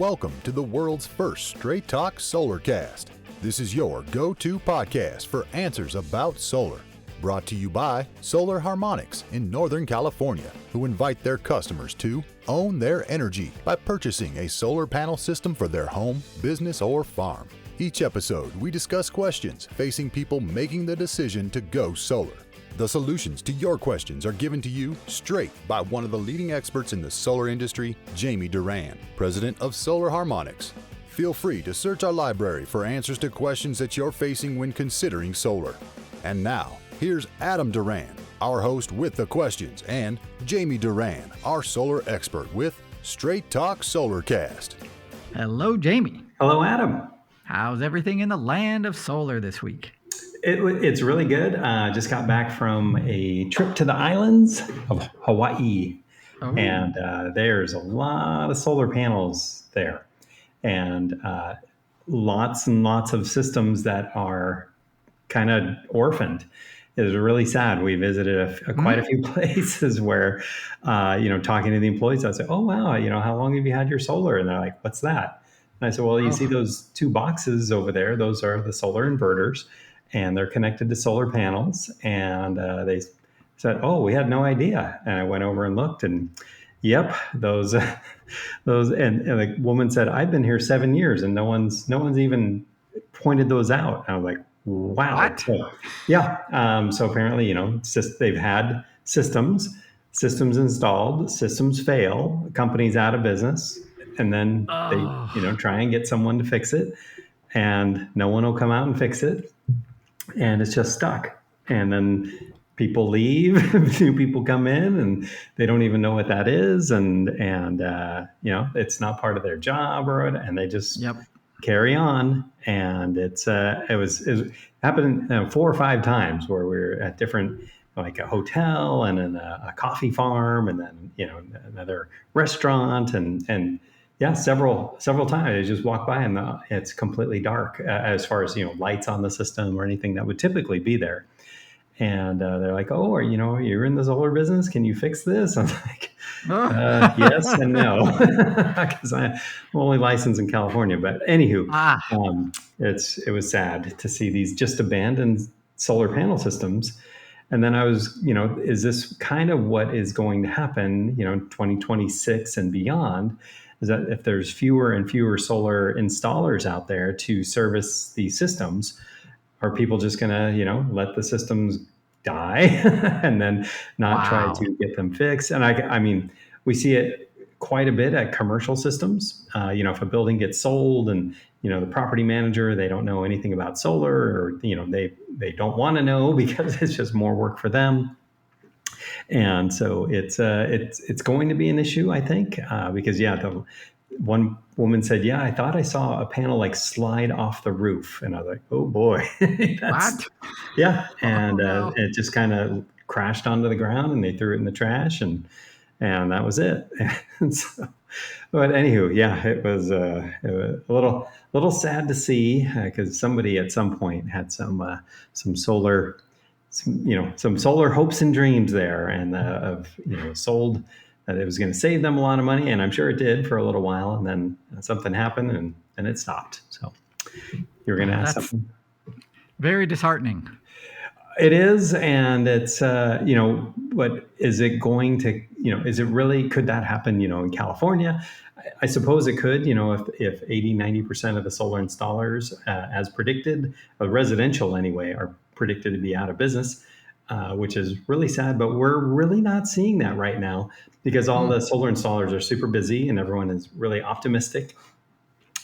Welcome to the world's first Straight Talk Solarcast. This is your go-to podcast for answers about solar. Brought to you by Solar Harmonics in Northern California, who invite their customers to own their energy by purchasing a solar panel system for their home, business, or farm. Each episode, we discuss questions facing people making the decision to go solar. The solutions to your questions are given to you straight by one of the leading experts in the solar industry, Jamie Duran, president of Solar Harmonics. Feel free to search our library for answers to questions that you're facing when considering solar. And now, here's Adam Duran, our host with the questions, and Jamie Duran, our solar expert with Straight Talk Solarcast. Hello, Jamie. Hello, Adam. How's everything in the land of solar this week? It's really good. Just got back from a trip to the islands of Hawaii. Oh. And there's a lot of solar panels there, and lots and lots of systems that are kind of orphaned. It was really sad. We visited quite a few places where, talking to the employees, I'd say, "Oh, wow, how long have you had your solar?" And they're like, "What's that?" And I said, "Well, you see those two boxes over there? Those are the solar inverters, and they're connected to solar panels." And they said, "Oh, we had no idea." And I went over and looked, and yep, those, and the woman said, "I've been here 7 years, and no one's even pointed those out." And I was like, "Wow!" What? So, yeah. So apparently, they've had systems installed, systems fail, companies out of business, and then they, try and get someone to fix it, and no one will come out and fix it. And it's just stuck. And then people leave, new people come in, and they don't even know what that is. And it's not part of their job, and they just carry on. And it happened 4 or 5 times where we were at different, like a hotel and then a coffee farm, and then, another restaurant, and yeah, several times. I just walk by and it's completely dark as far as, lights on the system or anything that would typically be there. And they're like, "Oh, you're in the solar business? Can you fix this?" I'm like, yes and no, because I'm only licensed in California. But anywho, it was sad to see these just abandoned solar panel systems. And then I was, is this kind of what is going to happen, 2026 and beyond? Is that if there's fewer and fewer solar installers out there to service these systems, are people just going to, let the systems die and then not try to get them fixed? And I mean, we see it quite a bit at commercial systems. If a building gets sold and, the property manager, they don't know anything about solar, or, they don't want to know because it's just more work for them. And so it's going to be an issue, I think, because the one woman said, "Yeah, I thought I saw a panel like slide off the roof," and I was like, "Oh boy." What? Yeah, and it just kind of crashed onto the ground, and they threw it in the trash, and that was it. And so, but anywho, yeah, it was a little sad to see, because somebody at some point had some solar. Some solar hopes and dreams there, and sold that it was going to save them a lot of money, and I'm sure it did for a little while, and then something happened and it stopped. So you're going to ask something. Very disheartening. It is, and it's but is it going to is it really, could that happen in California? I suppose it could, if 80-90% of the solar installers, as predicted, residential anyway, are predicted to be out of business, which is really sad. But we're really not seeing that right now, because all the solar installers are super busy and everyone is really optimistic.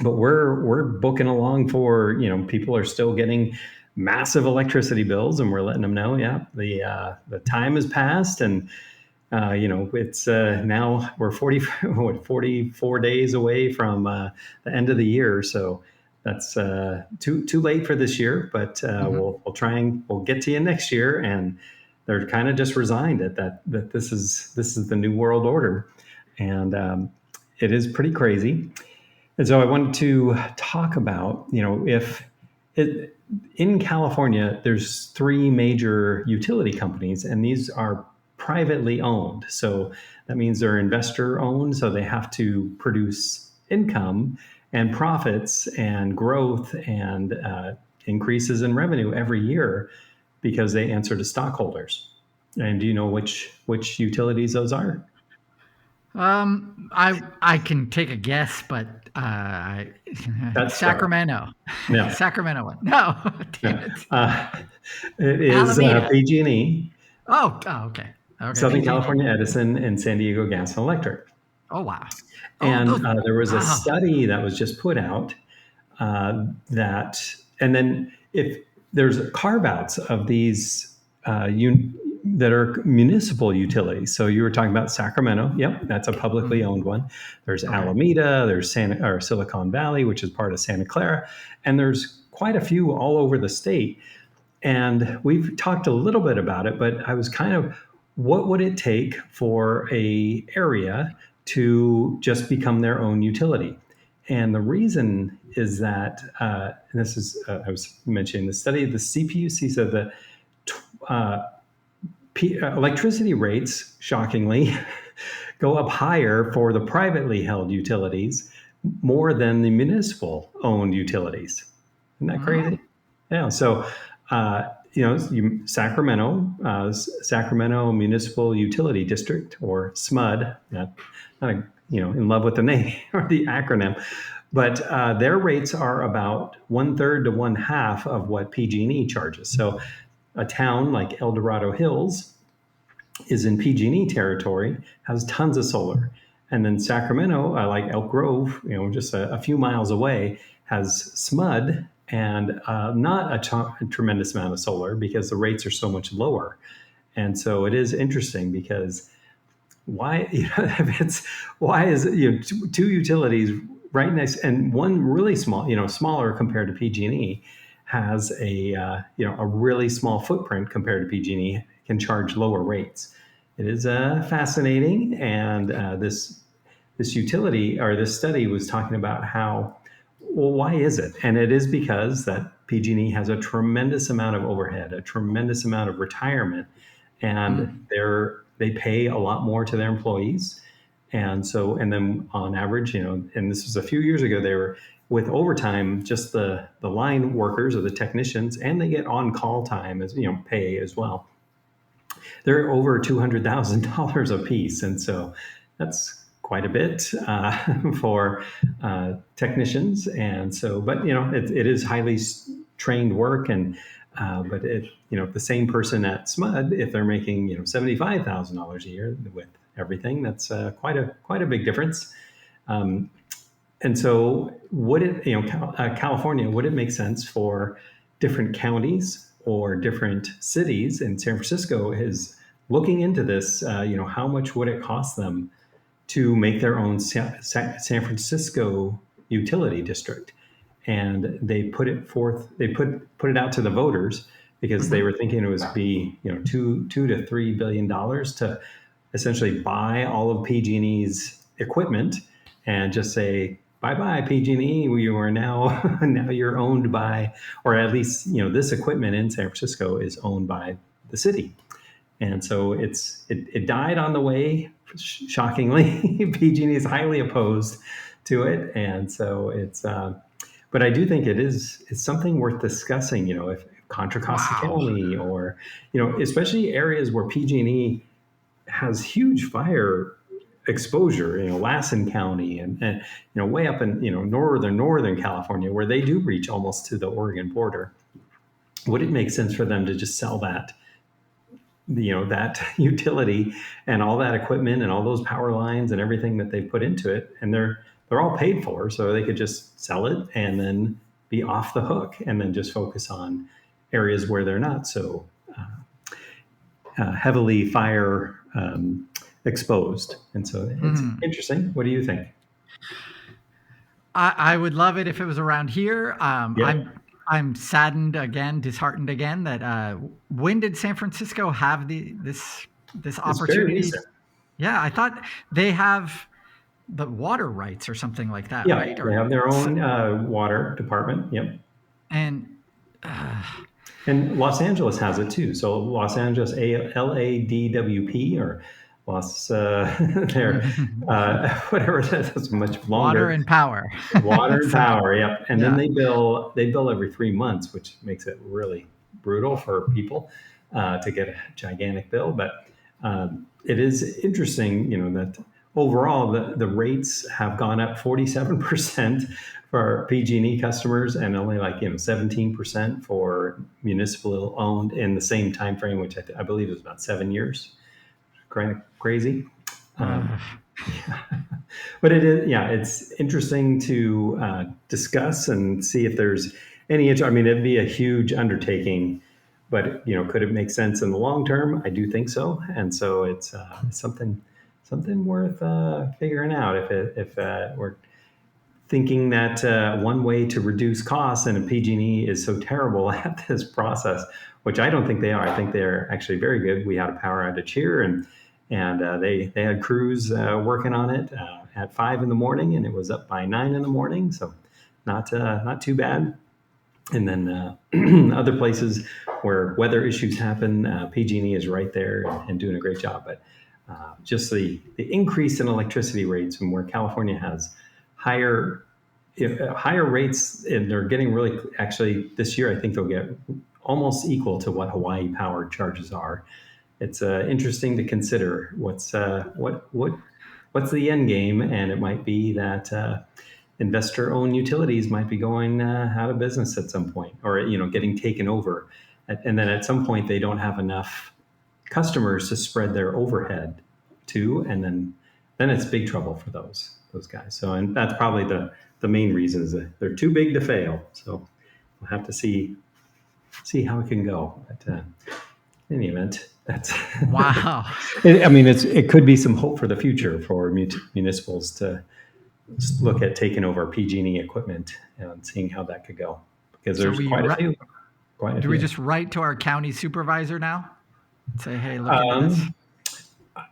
But we're booking along for, people are still getting massive electricity bills, and we're letting them know, the time has passed, and it's now we're 44 days away from the end of the year. So that's too late for this year, but we'll try and we'll get to you next year. And they're kind of just resigned that this is the new world order, and it is pretty crazy. And so I wanted to talk about, in California, there's 3 major utility companies, and these are privately owned. So that means they're investor owned. So they have to produce income and profits and growth and increases in revenue every year because they answer to stockholders. And do you know which utilities those are? I can take a guess, but That's Sacramento. no, Sacramento one. No, damn no. it. It is Alameda. PG&E, Okay. Okay, Southern PG&E. California Edison, and San Diego Gas and Electric. Oh, wow. Oh, And those. there was a Oh, study that was just put out that, and then if there's carve outs of these that are municipal utilities. So you were talking about Sacramento. Yep, that's a publicly owned one. There's okay. Alameda, there's Silicon Valley, which is part of Santa Clara, and there's quite a few all over the state. And we've talked a little bit about it, but I was kind of, what would it take for a area to just become their own utility? And the reason is that, and this is, I was mentioning the study, the CPUC said that electricity rates, shockingly, go up higher for the privately held utilities more than the municipal owned utilities. Isn't that crazy? Yeah. So, Sacramento Municipal Utility District, or SMUD, not in love with the name or the acronym, but their rates are about 1/3 to 1/2 of what PG&E charges. So, a town like El Dorado Hills is in PG&E territory, has tons of solar, and then Sacramento, like Elk Grove, just a few miles away, has SMUD and not a tremendous amount of solar because the rates are so much lower. And so it is interesting because why is two utilities right next, and one really small, smaller compared to PG&E, has a really small footprint compared to PG&E, can charge lower rates. It is fascinating, and this utility, or this study, was talking about how, well, why is it? And it is because that PG&E has a tremendous amount of overhead, a tremendous amount of retirement, and they pay a lot more to their employees. And so, and then on average, and this was a few years ago, they were with overtime, just the line workers or the technicians, and they get on-call time as pay as well. They're over $200,000 a piece, and so that's quite a bit for technicians. And so, but it is highly trained work, and but the same person at SMUD, if they're making $75,000 a year with everything, that's quite a big difference. And so, California, would it make sense for different counties or different cities? And San Francisco is looking into this. How much would it cost them to make their own San Francisco utility district? And they put it forth. They put it out to the voters because they were thinking it was be $2 to $3 billion to essentially buy all of PG&E's equipment and just say, bye-bye, PG&E. You are now you're owned by, or at least this equipment in San Francisco is owned by the city. And so it died on the way. Shockingly, PG&E is highly opposed to it, and so it's. But I do think it's something worth discussing. If Contra Costa County, or especially areas where PG&E has huge fire exposure, Lassen County, and way up in northern California, where they do reach almost to the Oregon border. Would it make sense for them to just sell that utility and all that equipment and all those power lines and everything that they put into it, and they're all paid for, so they could just sell it and then be off the hook and then just focus on areas where they're not so heavily fire exposed? And so it's interesting. What do you think? I would love it if it was around here. I'm saddened again, disheartened again that when did San Francisco have this opportunity? Yeah, I thought they have the water rights or something like that, right? They have their own water department. Yep. And Los Angeles has it too. So Los Angeles LADWP, or lost their whatever that's much longer. Water and power. Water and power, yep. And then Yeah. they bill every 3 months, which makes it really brutal for people to get a gigantic bill. But it is interesting, that overall the rates have gone up 47% for PG&E customers, and only 17% for municipal owned in the same time frame, which I believe is about 7 years. Kind of crazy. But it's interesting to discuss and see if there's any. I mean, it'd be a huge undertaking, but could it make sense in the long term? I do think so, and so it's something worth figuring out. If we're thinking that one way to reduce costs and a PG&E is so terrible at this process, which I don't think they are. I think they're actually very good. We had a power outage here, and they had crews working on it at 5 a.m, and it was up by 9 a.m. So not too bad. And then other places where weather issues happen, PG&E is right there and doing a great job. But just the increase in electricity rates, from where California has higher rates, and they're getting really, actually this year I think they'll get almost equal to what Hawaii power charges are. It's interesting to consider what's the end game, and it might be that investor-owned utilities might be going out of business at some point, or getting taken over, and then at some point they don't have enough customers to spread their overhead to, and then it's big trouble for those guys. So, and that's probably the main reason, is that they're too big to fail. So we'll have to see how it can go. But in any event, that's wow. I mean, it could be some hope for the future for municipals to look at taking over PG&E equipment and seeing how that could go, because there's quite a few. Do we just write to our county supervisor now and say, hey, look into this?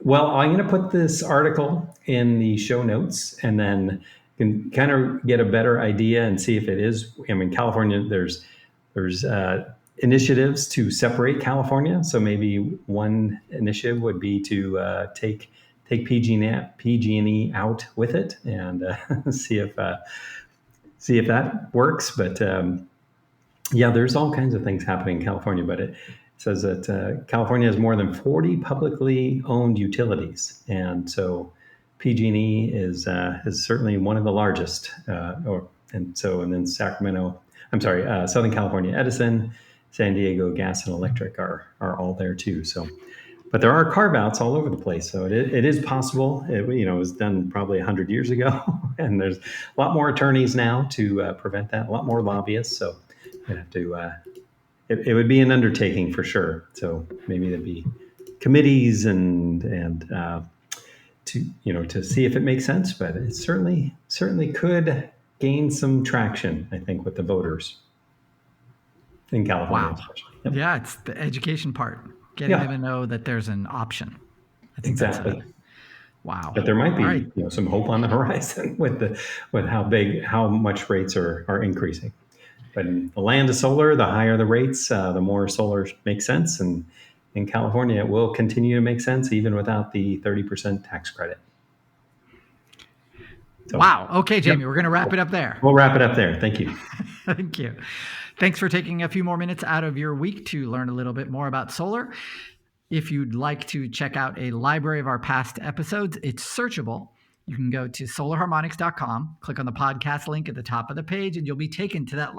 Well, I'm going to put this article in the show notes, and then you can kind of get a better idea and see if it is. I mean, California, there's initiatives to separate California. So maybe one initiative would be to take PG&E out with it, and see if that works. But there's all kinds of things happening in California. But it says that California has more than 40 publicly owned utilities, and so PG&E is certainly one of the largest. And then Southern California Edison, San Diego Gas and Electric are all there too. So, but there are carve-outs all over the place. So it is possible. It was done probably 100 years ago, and there's a lot more attorneys now to prevent that. A lot more lobbyists. So you have to. It would be an undertaking for sure. So maybe there'd be committees and to see if it makes sense. But it certainly could gain some traction, I think, with the voters in California. Wow. Especially. Yep. Yeah, it's the education part. Getting them to know that there's an option. I think exactly. Wow. But there might be some hope on the horizon with how much rates are increasing. But in the land of solar, the higher the rates, the more solar makes sense. And in California, it will continue to make sense even without the 30% tax credit. So, wow. Okay, Jamie, we're going to wrap it up there. We'll wrap it up there. Thank you. Thank you. Thanks for taking a few more minutes out of your week to learn a little bit more about solar. If you'd like to check out a library of our past episodes, it's searchable. You can go to solarharmonics.com, click on the podcast link at the top of the page, and you'll be taken to that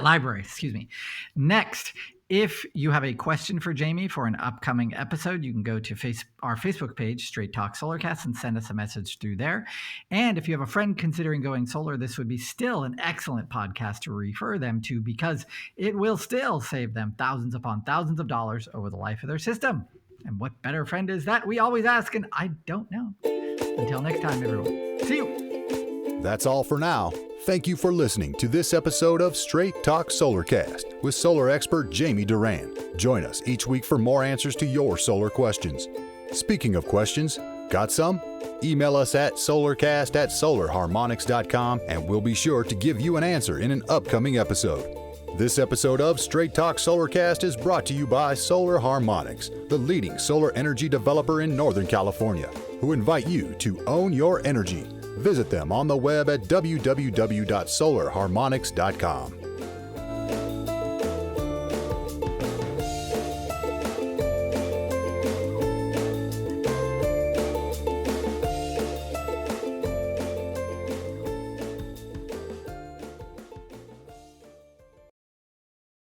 library. Excuse me. Next, if you have a question for Jamie for an upcoming episode, you can go to our Facebook page, Straight Talk Solarcast, and send us a message through there. And if you have a friend considering going solar, this would be still an excellent podcast to refer them to, because it will still save them thousands upon thousands of dollars over the life of their system. And what better friend is that? We always ask, and I don't know. Until next time, everyone. See you. That's all for now. Thank you for listening to this episode of Straight Talk Solarcast with solar expert Jamie Duran. Join us each week for more answers to your solar questions. Speaking of questions, got some? Email us at solarcast@solarharmonics.com, and we'll be sure to give you an answer in an upcoming episode. This episode of Straight Talk Solarcast is brought to you by Solar Harmonics, the leading solar energy developer in Northern California, who invite you to own your energy. Visit them on the web at www.solarharmonics.com.